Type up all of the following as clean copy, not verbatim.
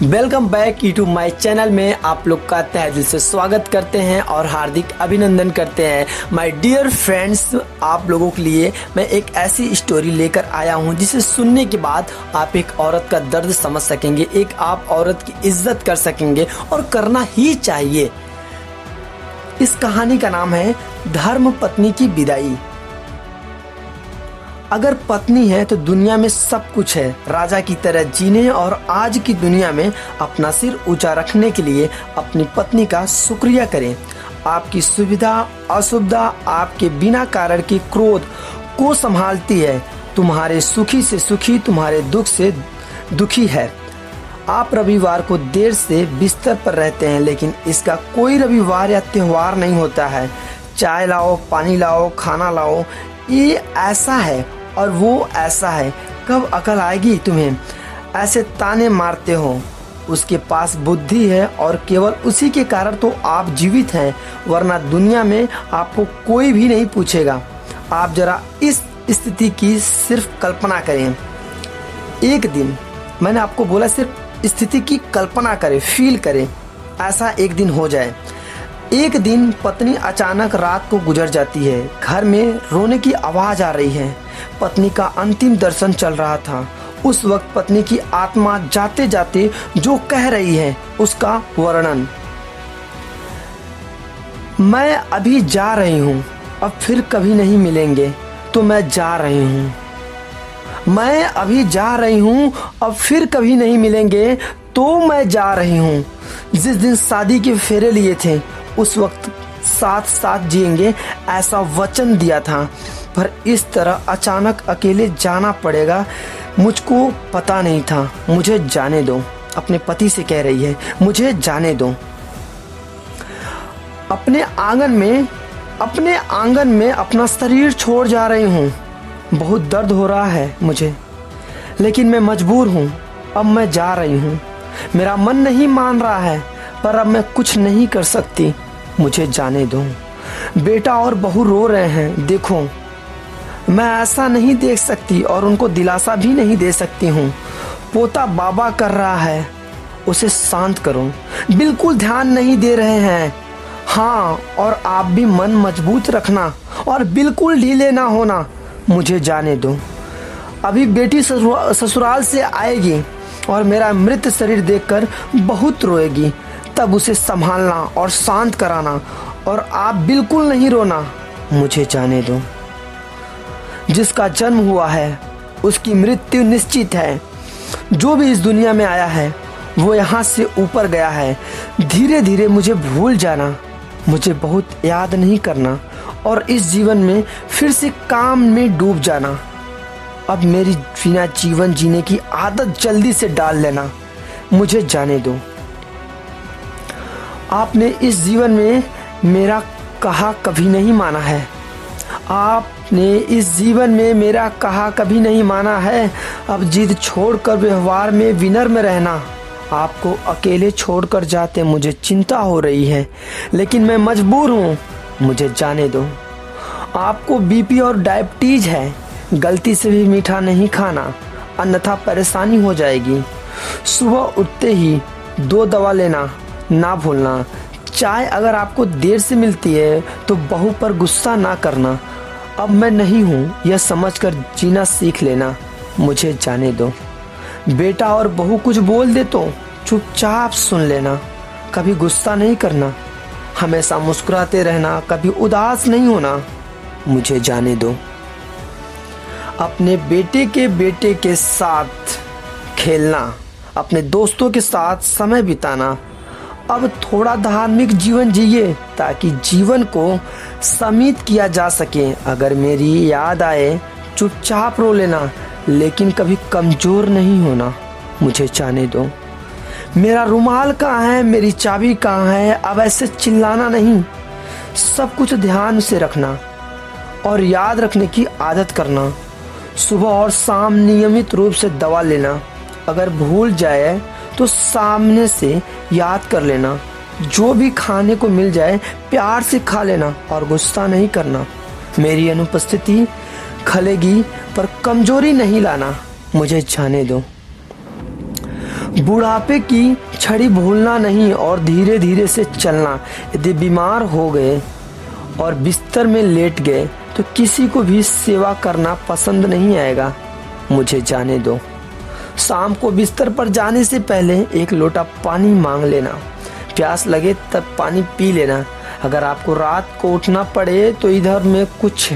Welcome back to my channel में आप लोग का तहे दिल से स्वागत करते हैं और हार्दिक अभिनंदन करते हैं। माय डियर फ्रेंड्स, आप लोगों के लिए मैं एक ऐसी स्टोरी लेकर आया हूं जिसे सुनने के बाद आप एक औरत का दर्द समझ सकेंगे, एक आप औरत की इज्जत कर सकेंगे और करना ही चाहिए। इस कहानी का नाम है धर्म पत्नी की विदाई। अगर पत्नी है तो दुनिया में सब कुछ है। राजा की तरह जीने और आज की दुनिया में अपना सिर ऊंचा रखने के लिए अपनी पत्नी का शुक्रिया करें। आपकी सुविधा असुविधा, आपके बिना कारण के क्रोध को संभालती है। तुम्हारे सुखी से सुखी, तुम्हारे दुख से दुखी है। आप रविवार को देर से बिस्तर पर रहते हैं, लेकिन इसका कोई रविवार या त्योहार नहीं होता है। चाय लाओ, पानी लाओ, खाना लाओ, ये ऐसा है और वो ऐसा है। कब अकल आएगी तुम्हें? ऐसे ताने मारते हो। उसके पास बुद्धि है और केवल उसी के कारण तो आप जीवित हैं, वरना दुनिया में आपको कोई भी नहीं पूछेगा। आप जरा इस स्थिति की सिर्फ कल्पना करें। एक दिन, मैंने आपको बोला सिर्फ स्थिति की कल्पना करें, फील करें, ऐसा एक दिन हो जाए। एक दिन पत्नी अचानक रात को गुजर जाती है। घर में रोने की आवाज आ रही है। पत्नी का अंतिम दर्शन चल रहा था। उस वक्त पत्नी की आत्मा जाते जाते जो कह रही है उसका वर्णन। मैं अभी जा रही हूँ, अब फिर कभी नहीं मिलेंगे, तो मैं जा रही हूँ। मैं अभी जा रही हूँ, अब फिर कभी नहीं मिलेंगे, तो मैं जा रही हूँ। जिस दिन शादी के फेरे लिए थे उस वक्त साथ साथ जिएंगे ऐसा वचन दिया था, पर इस तरह अचानक अकेले जाना पड़ेगा मुझको पता नहीं था। मुझे जाने दो, अपने पति से कह रही है, मुझे जाने दो। अपने आंगन में अपना शरीर छोड़ जा रही हूँ। बहुत दर्द हो रहा है मुझे, लेकिन मैं मजबूर हूँ। अब मैं जा रही हूँ। मेरा मन नहीं मान रहा है, पर अब मैं कुछ नहीं कर सकती। मुझे जाने दो। बेटा और बहू रो रहे हैं, देखो। मैं ऐसा नहीं देख सकती और उनको दिलासा भी नहीं दे सकती हूँ। पोता बाबा कर रहा है, उसे शांत करो। बिल्कुल ध्यान नहीं दे रहे हैं। हाँ, और आप भी मन मजबूत रखना और बिल्कुल ढीले ना होना। मुझे जाने दो। अभी बेटी ससुराल से आएगी और मेरा मृत शरीर देखकर बहुत रोएगी। तब उसे संभालना और शांत कराना, और आप बिल्कुल नहीं रोना। मुझे जाने दो। जिसका जन्म हुआ है उसकी मृत्यु निश्चित है। जो भी इस दुनिया में आया है वो यहाँ से ऊपर गया है। धीरे धीरे मुझे भूल जाना, मुझे बहुत याद नहीं करना और इस जीवन में फिर से काम में डूब जाना। अब मेरी बिना जीवन जीने की आदत जल्दी से डाल लेना। मुझे जाने दो। आपने इस जीवन में मेरा कहा कभी नहीं माना है। आपने इस जीवन में मेरा कहा कभी नहीं माना है। अब जिद छोड़कर व्यवहार में विनम्र रहना। आपको अकेले छोड़कर जाते मुझे चिंता हो रही है, लेकिन मैं मजबूर हूँ। मुझे जाने दो। आपको बीपी और डायबिटीज है। गलती से भी मीठा नहीं खाना, अन्यथा परेशानी हो जाएगी। सुबह उठते ही 2 दवा लेना ना भूलना। चाय अगर आपको देर से मिलती है तो बहू पर गुस्सा ना करना। अब मैं नहीं हूँ यह समझकर जीना सीख लेना। मुझे जाने दो। बेटा और बहू कुछ बोल दे तो चुपचाप सुन लेना। कभी गुस्सा नहीं करना, हमेशा मुस्कुराते रहना, कभी उदास नहीं होना। मुझे जाने दो। अपने बेटे के साथ खेलना, अपने दोस्तों के साथ समय बिताना। अब थोड़ा धार्मिक जीवन जिए ताकि जीवन को सीमित किया जा सके। अगर मेरी याद आए चुपचाप रो लेना, लेकिन कभी कमजोर नहीं होना। मुझे जाने दो। मेरा रुमाल कहाँ है, मेरी चाबी कहाँ है? अब ऐसे चिल्लाना नहीं। सब कुछ ध्यान से रखना और याद रखने की आदत करना। सुबह और शाम नियमित रूप से दवा लेना। अगर भूल जाए तो सामने से याद कर लेना। जो भी खाने को मिल जाए प्यार से खा लेना और गुस्सा नहीं करना। मेरी अनुपस्थिति खलेगी पर कमजोरी नहीं लाना। मुझे जाने दो। बुढ़ापे की छड़ी भूलना नहीं और धीरे धीरे से चलना। यदि बीमार हो गए और बिस्तर में लेट गए तो किसी को भी सेवा करना पसंद नहीं आएगा। मुझे जाने दो। शाम को बिस्तर पर जाने से पहले एक लोटा पानी मांग लेना। प्यास लगे तब पानी पी लेना। अगर आपको रात को उठना पड़े तो इधर में कुछ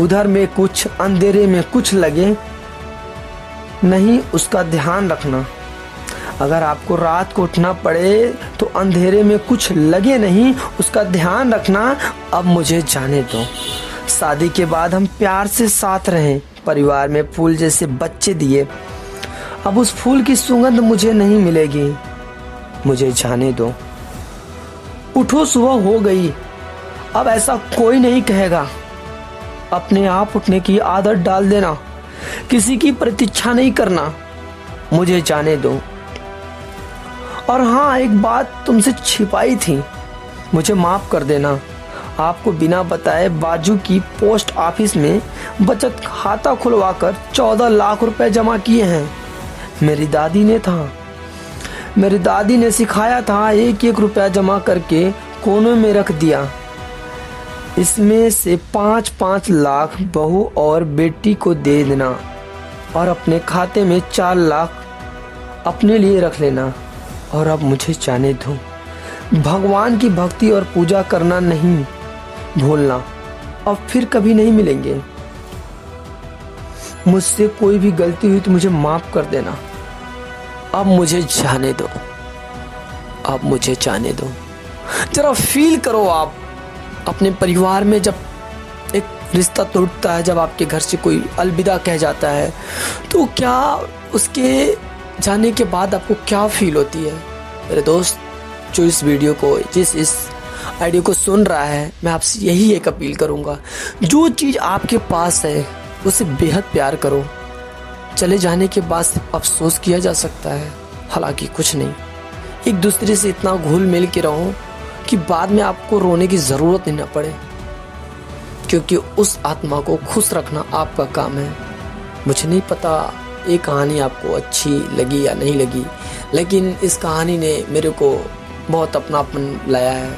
उधर में कुछ, अंधेरे में कुछ लगे नहीं, उसका ध्यान रखना। अगर आपको रात को उठना पड़े तो अंधेरे में कुछ लगे नहीं, उसका ध्यान रखना। अब मुझे जाने दो। शादी के बाद हम प्यार से साथ रहें, परिवार में फूल जैसे बच्चे दिए। अब उस फूल की सुगंध मुझे नहीं मिलेगी। मुझे जाने दो। उठो, सुबह हो गई। अब ऐसा कोई नहीं कहेगा। अपने आप उठने की आदत डाल देना। किसी की प्रतीक्षा नहीं करना। मुझे जाने दो। और हाँ, एक बात तुमसे छिपाई थी, मुझे माफ कर देना। आपको बिना बताए बाजू की पोस्ट ऑफिस में बचत खाता खुलवाकर 14 लाख रुपए जमा किए हैं। मेरी दादी ने सिखाया था, एक एक रुपया जमा करके कोने में रख दिया। इसमें से 5-5 लाख बहू और बेटी को दे देना और अपने खाते में 4 लाख अपने लिए रख लेना। और अब मुझे जाने दो। भगवान की भक्ति और पूजा करना नहीं भूलना। अब फिर कभी नहीं मिलेंगे। मुझसे कोई भी गलती हुई तो मुझे माफ कर देना। अब मुझे जाने दो। अब मुझे जाने दो। जरा फील करो आप अपने परिवार में जब एक रिश्ता टूटता है, जब आपके घर से कोई अलविदा कह जाता है, तो क्या उसके जाने के बाद आपको क्या फील होती है। मेरे दोस्त जो इस वीडियो को, इस ऑडियो को सुन रहा है, मैं आपसे यही एक अपील करूँगा, जो चीज़ आपके पास है उसे बेहद प्यार करो। चले जाने के बाद सिर्फ अफसोस किया जा सकता है, हालांकि कुछ नहीं। एक दूसरे से इतना घुल मिल के रहो कि बाद में आपको रोने की ज़रूरत नहीं ना पड़े, क्योंकि उस आत्मा को खुश रखना आपका काम है। मुझे नहीं पता ये कहानी आपको अच्छी लगी या नहीं लगी, लेकिन इस कहानी ने मेरे को बहुत अपनापन लाया है।